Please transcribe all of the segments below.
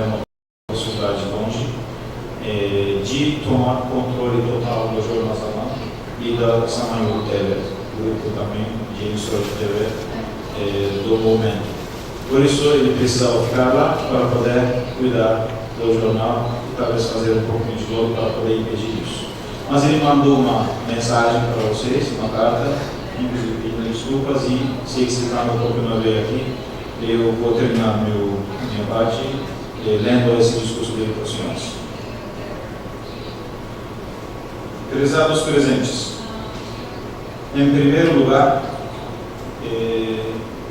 era uma possibilidade longe, de tomar controle total do Jornal Nacional e da Samanyolu TV, grupo também de emissora de TV do momento. Por isso ele precisava ficar lá para poder cuidar do jornal e talvez fazer um pouquinho de jogo para poder impedir isso. Mas ele mandou uma mensagem para vocês, uma carta, inclusive pedindo desculpas, e se explicando um pouco meu veio aqui, eu vou terminar minha parte lendo esse discurso dele para os senhores. Prezados presentes, em primeiro lugar,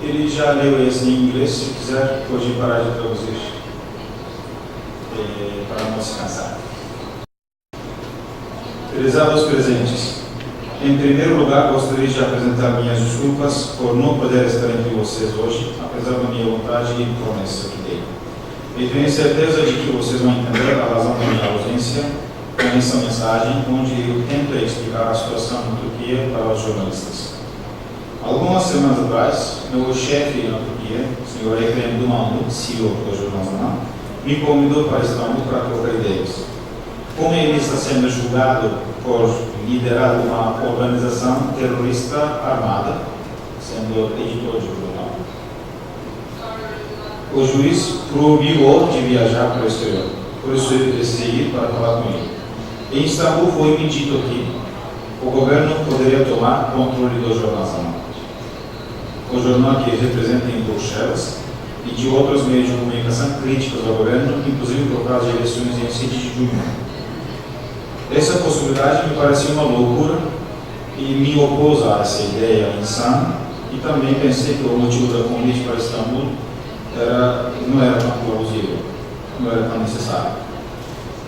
ele já leu esse em inglês, se quiser pode parar de traduzir para não se cansar. Prezados presentes, em primeiro lugar gostaria de apresentar minhas desculpas por não poder estar entre vocês hoje, apesar da minha vontade e promessa que dei. E tenho certeza de que vocês vão entender a razão da minha ausência com essa mensagem, onde eu tento explicar a situação na Turquia para os jornalistas. Algumas semanas atrás, meu chefe na Turquia, o Sr. Ekrem Dumanlı, CEO do Jornal Nacional, me convidou para Istambul para trocar ideias. Como ele está sendo julgado por liderar uma organização terrorista armada, sendo editor de jornal, o juiz proibiu-o de viajar para o exterior. Por isso ele precisei ir para falar com ele. Em Istambul foi me dito que o governo poderia tomar controle do Jornal Nacional, o jornal que representa em Bruxelas, e de outros meios de comunicação críticos ao governo, inclusive por causa de eleições em 7 de junho. Essa possibilidade me parecia uma loucura e me opôs a essa ideia insana, e também pensei que o motivo da convite para Istambul não era tão plausível, não era tão necessário.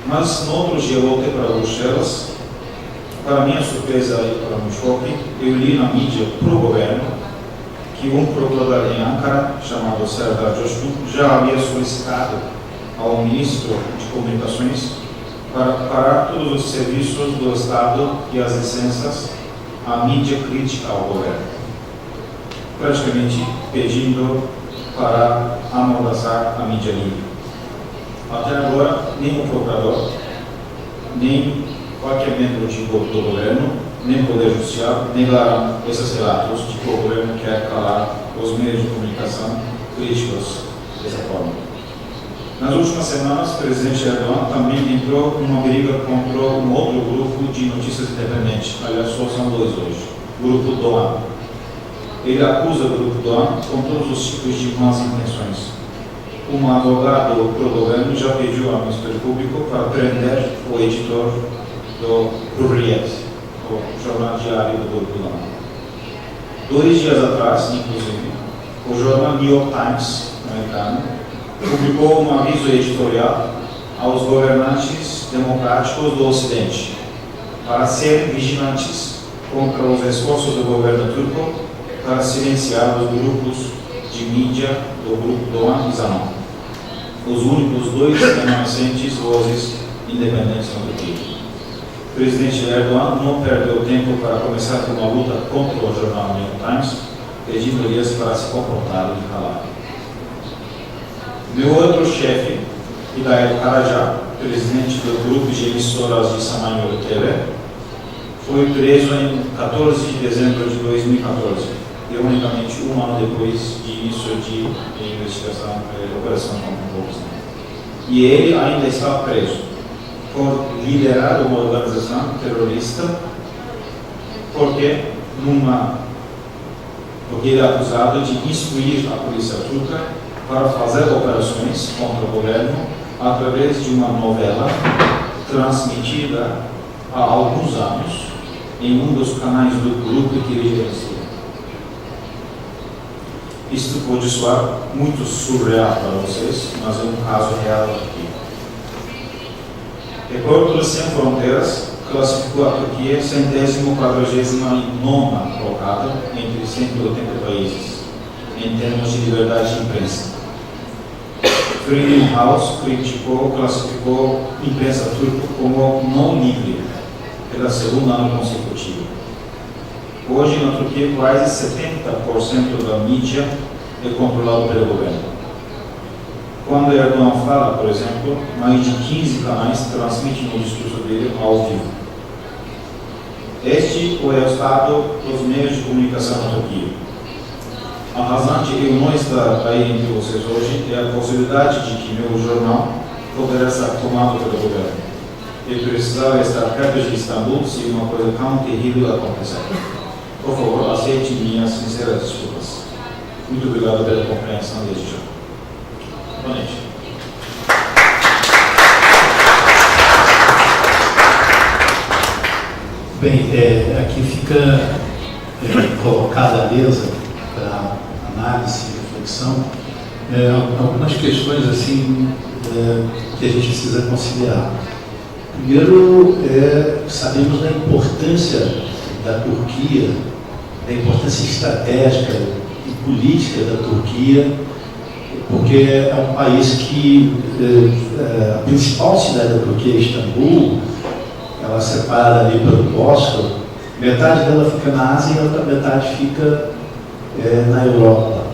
Mas no outro dia voltei para Bruxelas. Para minha surpresa e para meu choque, eu li na mídia pro governo que um procurador em Ankara, chamado Serdar Coşkun, já havia solicitado ao ministro de Comunicações para parar todos os serviços do Estado e as licenças à mídia crítica ao governo, praticamente pedindo para amordaçar a mídia livre. Até agora, nem o procurador, nem qualquer membro do governo, nem o Poder Judiciário negaram esses relatos de que o governo quer calar os meios de comunicação críticos dessa forma. Nas últimas semanas, o presidente Erdogan também entrou numa briga contra um outro grupo de notícias independentes, aliás, só são dois hoje, o Grupo Doğan. Ele acusa o Grupo Doğan com todos os tipos de más intenções. Um advogado do governo já pediu ao Ministério Público para prender o editor do Hürriyet, o jornal diário do Grupo Doğan. 2 dias atrás, inclusive, o jornal New York Times, americano, publicou um aviso editorial aos governantes democráticos do Ocidente para serem vigilantes contra os esforços do governo turco para silenciar os grupos de mídia do Grupo Doğan e Zaman, os únicos 2 remanescentes vozes independentes na Turquia. O presidente Erdogan não perdeu tempo para começar uma luta contra o jornal New York Times, pedindo-lhes para se comportar e calar. Meu outro chefe, Hidayet Karaca, presidente do grupo de emissoras de Samanyolu TV, foi preso em 14 de dezembro de 2014, ironicamente 1 ano depois de início de investigação, operação Compass. E ele ainda está preso por liderar uma organização terrorista, porque ele é acusado de instruir a polícia turca para fazer operações contra o governo através de uma novela transmitida há alguns anos em um dos canais do grupo que ele gerencia. Isto pode soar muito surreal para vocês, mas é um caso real aqui. Repórteres Sem Fronteiras classificou a Turquia 149ª colocada entre 180 países em termos de liberdade de imprensa. Freedom House classificou a imprensa turca como não livre pela 2º ano consecutivo. Hoje, na Turquia, quase 70% da mídia é controlado pelo governo. quando Erdogan fala, por exemplo, mais de 15 canais transmitem o discurso dele ao vivo. Este é o estado dos meios de comunicação na Turquia. A razão de eu não estar aí entre vocês hoje é a possibilidade de que meu jornal poderá ser tomado pelo governo. Eu precisava estar perto de Istambul se uma coisa tão terrível acontecer. Por favor, aceite minhas sinceras desculpas. Muito obrigado pela compreensão desde já. Boa noite. Bem, aqui fica colocada à mesa para análise e reflexão algumas questões assim que a gente precisa considerar. Primeiro, sabemos da importância da Turquia, da importância estratégica e política da Turquia, porque é um país que a principal cidade da Turquia é Istambul, ela é separada ali pelo Bósforo, metade dela fica na Ásia e a outra metade fica na Europa.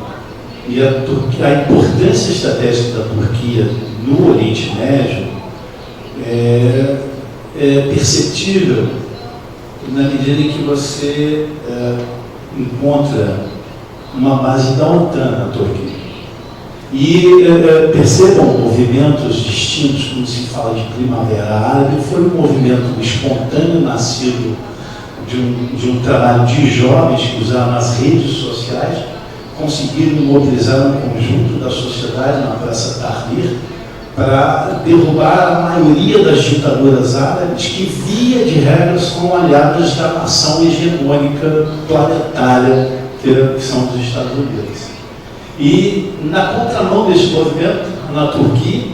E a importância estratégica da Turquia no Oriente Médio é perceptível na medida em que você encontra uma base da OTAN na Turquia. E percebam movimentos distintos, quando se fala de Primavera Árabe, foi um movimento espontâneo, nascido de um trabalho de jovens que usaram as redes sociais, conseguiram mobilizar um conjunto da sociedade na Praça Tahrir para derrubar a maioria das ditaduras árabes que, via de regra, são aliadas da nação hegemônica planetária que são os Estados Unidos. E, na contramão desse movimento, na Turquia,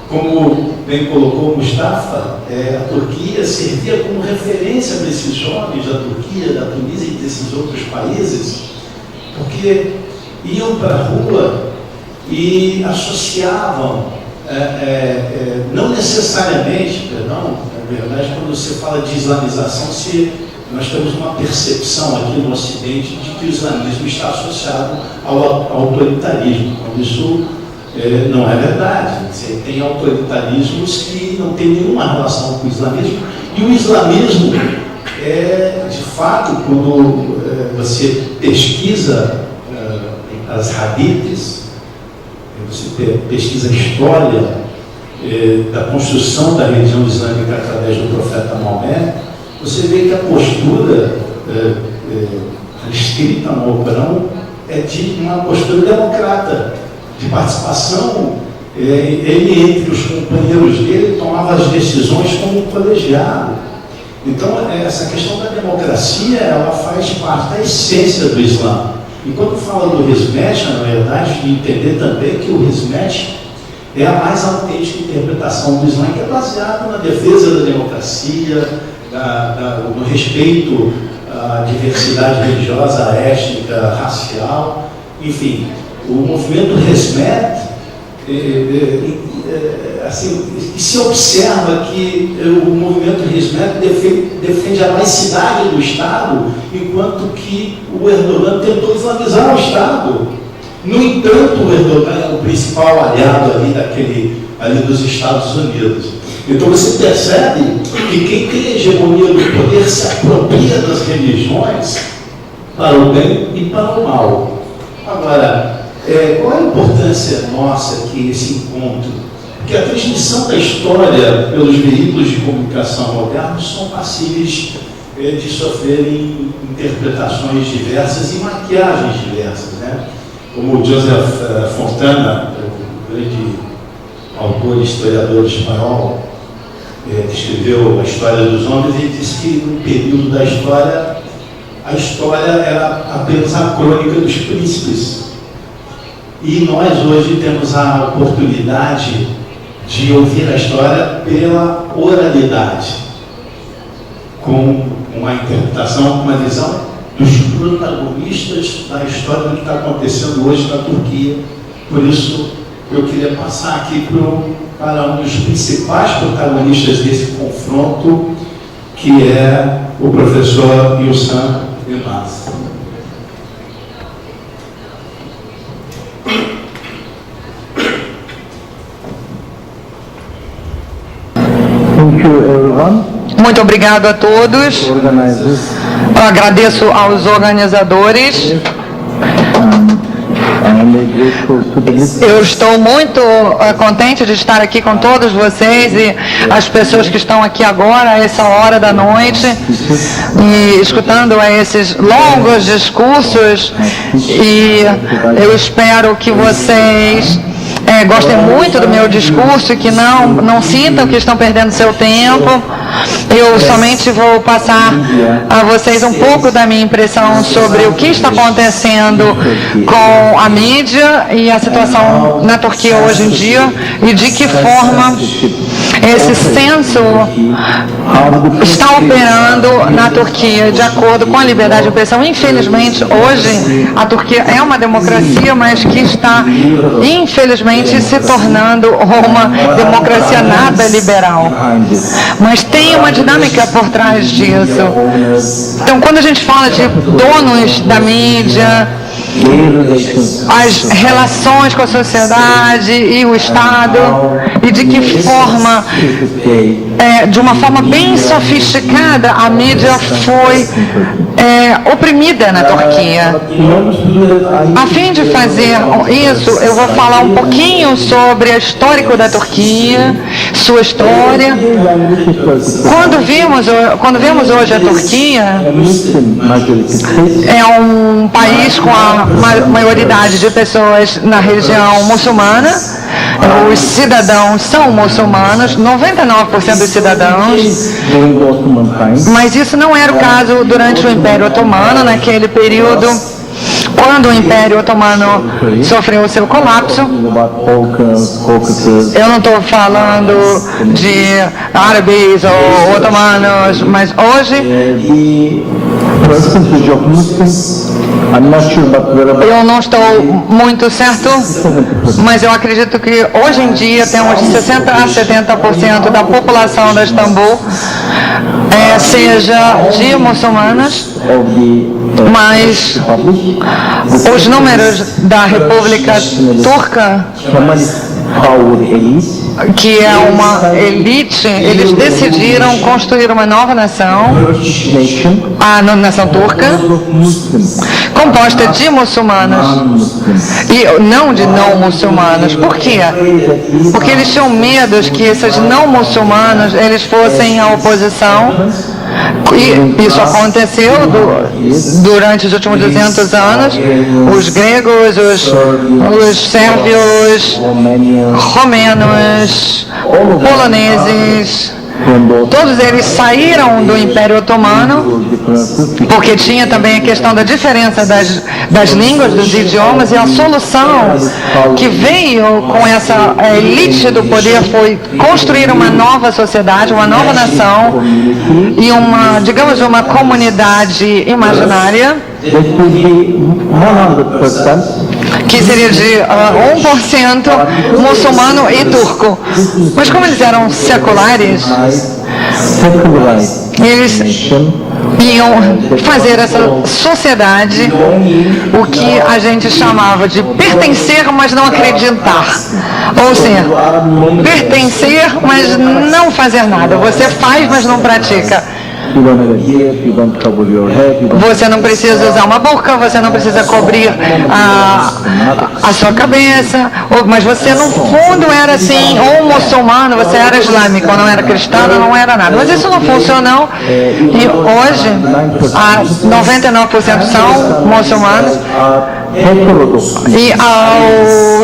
como bem colocou Mustafa, a Turquia servia como referência para esses jovens da Turquia, da Tunísia e desses outros países, porque iam para a rua e associavam, não necessariamente, perdão, na verdade, quando você fala de islamização, nós temos uma percepção aqui no Ocidente de que o islamismo está associado ao autoritarismo, quando isso não é verdade. Você tem autoritarismos que não têm nenhuma relação com o islamismo, e o islamismo de fato, quando você pesquisa as hadiths, você pesquisa a história da construção da religião islâmica através do profeta Maomé, você vê que a postura escrita no Alcorão é de uma postura democrata, de participação. Ele, entre os companheiros dele, tomava as decisões como um colegiado. Então, essa questão da democracia, ela faz parte da essência do Islã. E quando fala do Hizmet, na verdade, de entender também que o Hizmet é a mais autêntica interpretação do Islã, que é baseada na defesa da democracia, no respeito à diversidade religiosa, étnica, racial, enfim. O movimento Hizmet, assim, se observa que o movimento Hizmet defende a laicidade do Estado, enquanto que o Erdogan tentou islamizar o Estado. No entanto, o Erdogan é o principal aliado ali dos Estados Unidos. Então você percebe que quem tem hegemonia do poder se apropria das religiões para o bem e para o mal. Agora, qual a importância nossa aqui nesse encontro? Porque a transmissão da história pelos veículos de comunicação modernos são passíveis de sofrerem interpretações diversas e maquiagens diversas, né? Como Joseph Fontana, o grande autor e historiador espanhol, escreveu A História dos Homens, e disse que no período da história, a história era apenas a crônica dos príncipes. E nós hoje temos a oportunidade de ouvir a história pela oralidade, com uma interpretação, com uma visão dos protagonistas da história do que está acontecendo hoje na Turquia. Por isso, eu queria passar aqui para um dos principais protagonistas desse confronto, que é o professor Hüsam Yılmaz. Thank you, everyone. Muito obrigado a todos. Organizers. Eu agradeço aos organizadores. I'm grateful to the listeners. Eu estou muito contente de estar aqui com todos vocês e as pessoas que estão aqui agora, a essa hora da noite, e escutando esses longos discursos. E eu espero que vocês gostem muito do meu discurso e que não sintam que estão perdendo seu tempo. Eu somente vou passar a vocês um pouco da minha impressão sobre o que está acontecendo com a mídia e a situação na Turquia hoje em dia e de que forma esse censo está operando na Turquia de acordo com a liberdade de expressão. Infelizmente, hoje a Turquia é uma democracia, mas que está, infelizmente, se tornando uma democracia nada liberal. Mas tem uma dinâmica por trás disso. Então, quando a gente fala de donos da mídia, as relações com a sociedade e o Estado, e de que forma, de uma forma bem sofisticada, a mídia foi oprimida na Turquia. A fim de fazer isso, eu vou falar um pouquinho sobre o histórico da Turquia, sua história. Quando vemos hoje a Turquia, é um país com a maioridade de pessoas na região muçulmana. Os cidadãos são muçulmanos, 99% dos cidadãos, mas isso não era o caso durante o Império Otomano, naquele período, quando o Império Otomano sofreu o seu colapso. Eu não estou falando de árabes ou otomanos, mas hoje eu não estou muito certo, mas eu acredito que hoje em dia temos de 60% a 70% da população de Istambul seja de muçulmanas, mas os números da República Turca, que é uma elite, eles decidiram construir uma nova nação, a nação turca, composta de muçulmanos e não de não muçulmanos. Por quê? Porque eles tinham medo que esses não muçulmanos eles fossem a oposição. E isso aconteceu durante os últimos 200 anos. Os gregos, os sérvios, romenos, poloneses, todos eles saíram do Império Otomano, porque tinha também a questão da diferença das línguas, dos idiomas, e a solução que veio com essa elite do poder foi construir uma nova sociedade, uma nova nação e digamos, uma comunidade imaginária que seria de 1% muçulmano e turco. Mas como eles eram seculares, eles iam fazer essa sociedade, o que a gente chamava de pertencer, mas não acreditar. Ou seja, pertencer, mas não fazer nada. Você faz, mas não pratica. Você não precisa usar uma burca, você não precisa cobrir a sua cabeça, mas você no fundo era assim, ou muçulmano, você era islâmico, não era cristão, não era nada. Mas isso não funcionou e hoje 99% são muçulmanos. E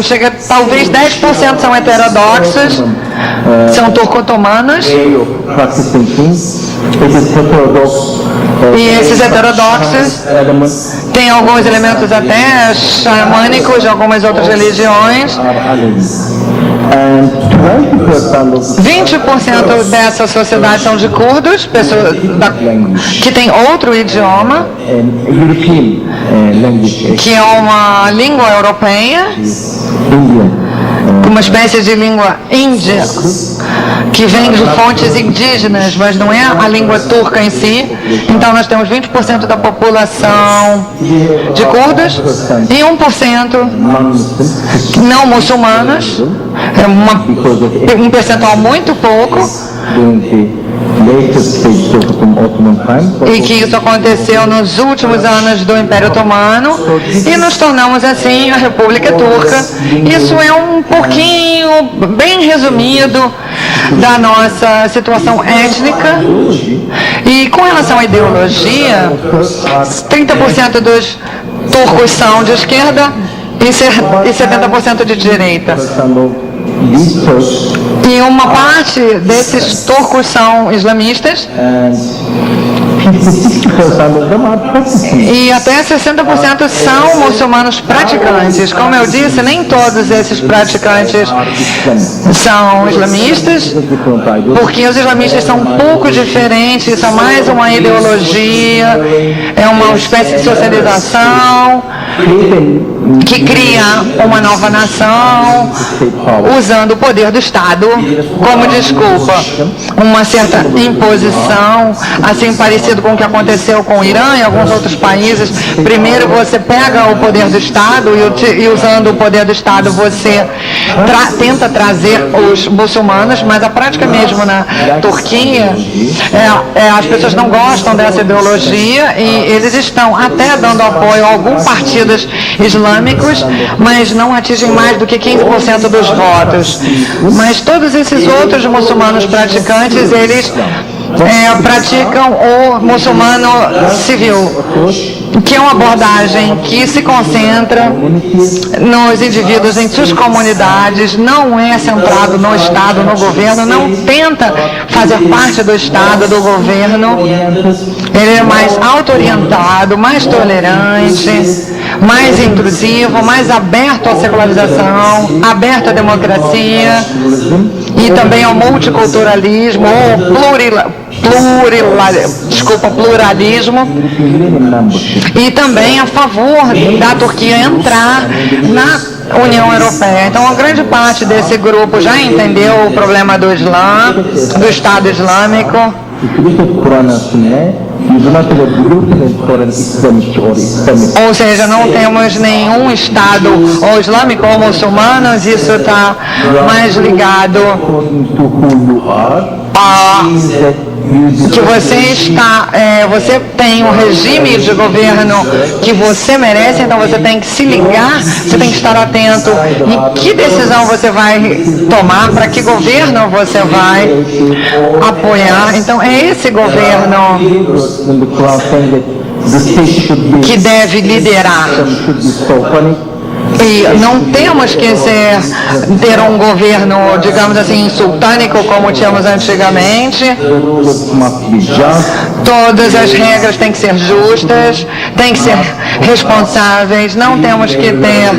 chega talvez 10% são heterodoxos, são turco-otomanos. E esses heterodoxos têm alguns elementos até xamânicos de algumas outras religiões. 20% dessa sociedade são de curdos, pessoas que têm outro idioma, que é uma língua europeia, uma espécie de língua índia, que vem de fontes indígenas, mas não é a língua turca em si. Então nós temos 20% da população de curdos e 1% não muçulmanos, um percentual muito pouco, during the later stages of Ottoman time. e que isso aconteceu nos últimos anos do Império Otomano, e nos tornamos assim a República Turca. Isso é um pouquinho, bem resumido, da nossa situação étnica. E com relação à ideologia, 30% dos turcos são de esquerda e 70% de direita. These Turks E uma parte desses turcos são islamistas, and 50-60% of them are practicing. e até 60% são muçulmanos praticantes. Como eu disse, nem todos esses praticantes são islamistas, porque os islamistas são um pouco diferentes, são mais uma ideologia, é uma espécie de socialização que cria uma nova nação usando o poder do Estado como desculpa. Uma certa imposição, assim parecido com o que aconteceu com o Irã e alguns outros países. Primeiro você pega o poder do Estado e usando o poder do Estado você tenta trazer os muçulmanos, mas a prática mesmo na Turquia, as pessoas não gostam dessa ideologia e eles estão até dando apoio a alguns partidos islâmicos, mas não atingem mais do que 15% dos votos. Mas todos esses outros muçulmanos praticantes, eles praticam o muçulmano civil, que é uma abordagem que se concentra nos indivíduos em suas comunidades, não é centrado no Estado, no governo, não tenta fazer parte do Estado, do governo. Ele é mais auto-orientado, mais tolerante, mais inclusivo, mais aberto à secularização, aberto à democracia e também ao multiculturalismo, pluralismo, e também a favor da Turquia entrar na União Europeia. Então, a grande parte desse grupo já entendeu o problema do Islã, do Estado Islâmico. Ou seja, não temos nenhum Estado ou islâmico ou muçulmanos, isso está mais ligado a que você tem um regime de governo que você merece, então você tem que se ligar, você tem que estar atento em que decisão você vai tomar, para que governo você vai apoiar. Então é esse governo que deve liderar. E não temos que ter um governo, digamos assim, sultânico como tínhamos antigamente. Todas as regras têm que ser justas, têm que ser responsáveis, não temos que ter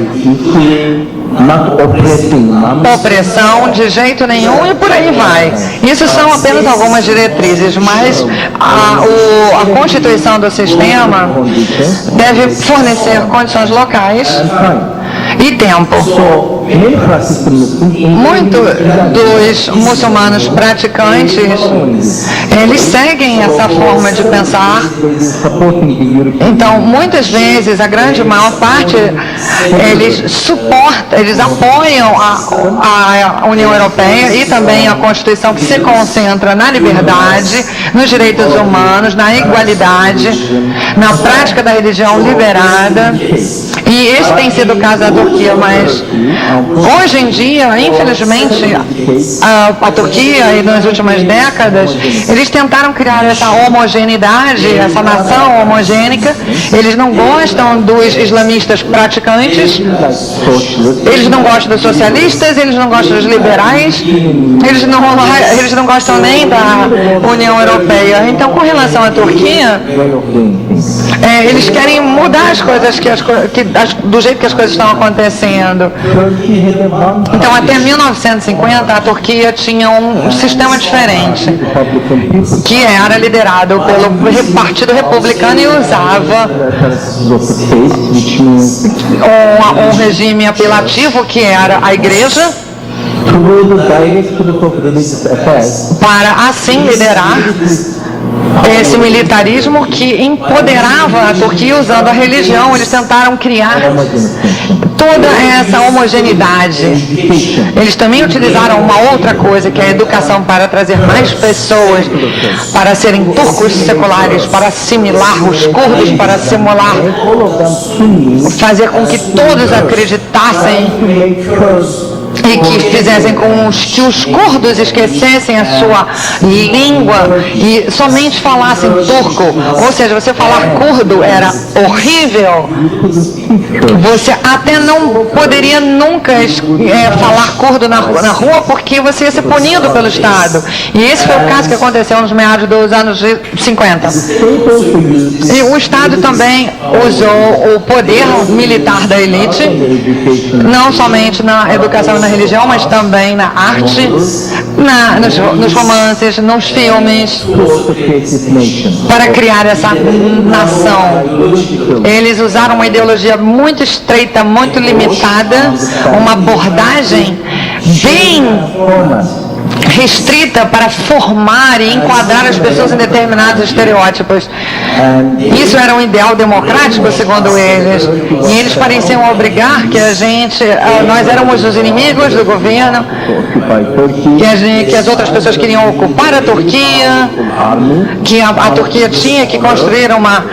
opressão de jeito nenhum e por aí vai. Isso são apenas algumas diretrizes, mas a Constituição do sistema deve fornecer condições locais e tempo. Muitos dos muçulmanos praticantes, eles seguem essa forma de pensar. Então, muitas vezes, a grande maior parte, eles apoiam a União Europeia e também a Constituição, que se concentra na liberdade, nos direitos humanos, na igualdade, na prática da religião liberada. E esse tem sido o caso da Turquia, mas hoje em dia, infelizmente, a Turquia e nas últimas décadas, eles tentaram criar essa homogeneidade, essa nação homogênica. Eles não gostam dos islamistas praticantes, eles não gostam dos socialistas, eles não gostam dos liberais, eles não gostam nem da União Europeia. Então, com relação à Turquia, eles querem mudar as coisas do jeito que as coisas estão acontecendo. Então, até 1950, a Turquia tinha um sistema diferente, que era liderado pelo Partido Republicano e usava um regime apelativo, que era a Igreja, para assim liderar esse militarismo que empoderava a Turquia usando a religião. Eles tentaram criar toda essa homogeneidade. Eles também utilizaram uma outra coisa, que é a educação, para trazer mais pessoas para serem turcos seculares, para assimilar os curdos, para assimilar, fazer com que todos acreditassem e que fizessem com que os curdos esquecessem a sua língua e somente falassem turco. Ou seja, você falar curdo era horrível. Você até não poderia nunca falar curdo na rua, porque você ia ser punido pelo Estado. E esse foi o caso que aconteceu nos meados dos anos 50. E o Estado também usou o poder militar da elite, não somente na educação e na religião, mas também na arte, nos romances, nos filmes, para criar essa nação. Eles usaram uma ideologia muito estreita, muito limitada, uma abordagem bem restrita para formar e enquadrar as pessoas em determinados estereótipos. Isso era um ideal democrático, segundo eles, e eles pareciam obrigar que nós éramos os inimigos do governo, que as outras pessoas queriam ocupar a Turquia, que a Turquia tinha que construir uma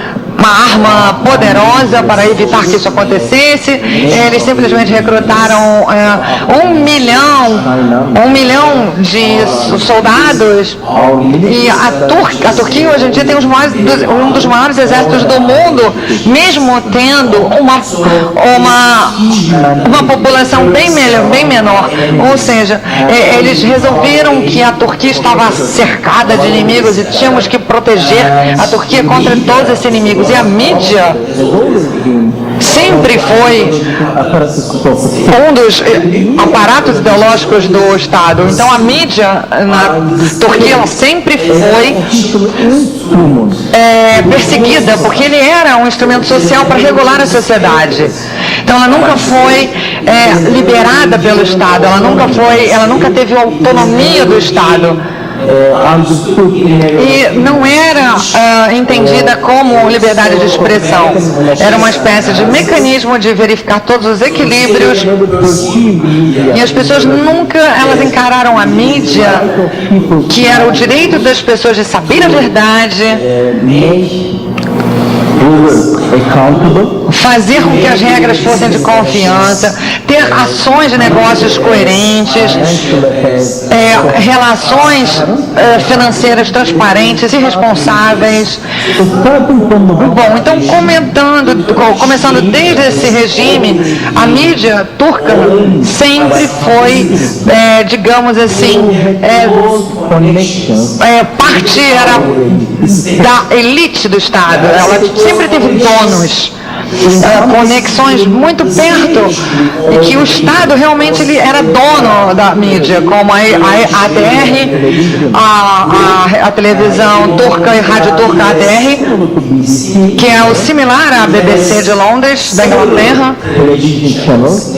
arma poderosa para evitar que isso acontecesse. Eles simplesmente recrutaram 1 milhão de soldados, e a Turquia hoje em dia tem um dos maiores exércitos do mundo, mesmo tendo uma população bem menor. Ou seja, eles resolveram que a Turquia estava cercada de inimigos e tínhamos que proteger a Turquia contra todos esses inimigos. E a mídia sempre foi um dos aparatos ideológicos do Estado. Então a mídia na Turquia ela sempre foi perseguida, porque ele era um instrumento social para regular a sociedade. Então ela nunca foi liberada pelo Estado, ela nunca teve autonomia do Estado. E não era entendida como liberdade de expressão. Era uma espécie de mecanismo de verificar todos os equilíbrios, e as pessoas elas encararam a mídia, que era o direito das pessoas de saber a verdade, fazer com que as regras fossem de confiança, ter ações de negócios coerentes, relações financeiras transparentes e responsáveis. Bom, então começando desde esse regime, a mídia turca sempre foi, digamos assim, parte da elite do Estado. Ela sempre teve donos, conexões muito perto, e que o Estado realmente ele era dono da mídia, como a ADR, a televisão turca e rádio turca ADR, que é o similar à BBC de Londres, da Inglaterra,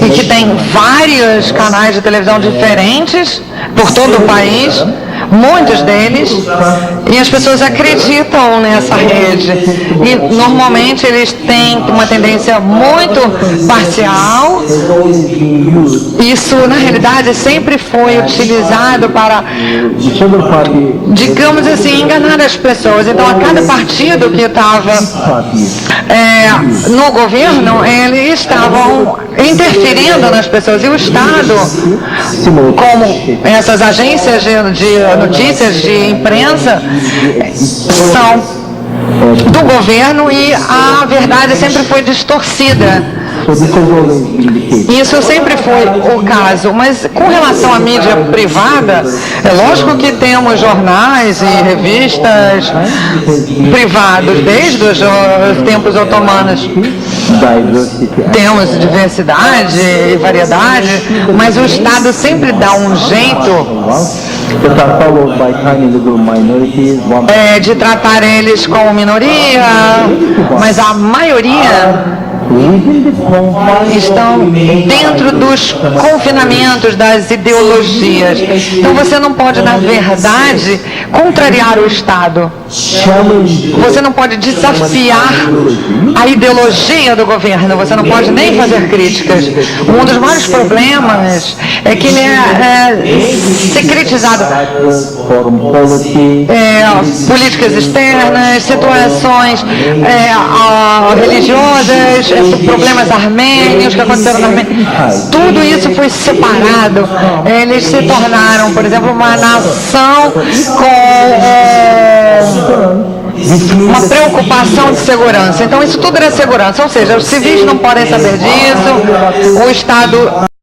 e que tem vários canais de televisão diferentes por todo o país, muitos deles, e as pessoas acreditam nessa rede. E normalmente eles têm uma tendência muito parcial. Isso, na realidade, sempre foi utilizado para, digamos assim, enganar as pessoas. Então, a cada partido que estava no governo, eles estavam interferindo nas pessoas. E o Estado, como essas agências de notícias, de imprensa, são do governo, e a verdade sempre foi distorcida. Isso sempre foi o caso, mas com relação à mídia privada, é lógico que temos jornais e revistas privados desde os tempos otomanos. Temos diversidade e variedade, mas o Estado sempre dá um jeito de tratar eles como minoria, mas a maioria estão dentro dos confinamentos das ideologias. Então você não pode, na verdade, contrariar o Estado. Você não pode desafiar a ideologia do governo, você não pode nem fazer críticas. Um dos maiores problemas é que ele é secretizado. Políticas externas, situações religiosas, problemas armênios que aconteceram na Armênia. Tudo isso foi separado. Eles se tornaram, por exemplo, uma nação com uma preocupação de segurança. Então isso tudo era segurança, ou seja, os civis não podem saber disso, o Estado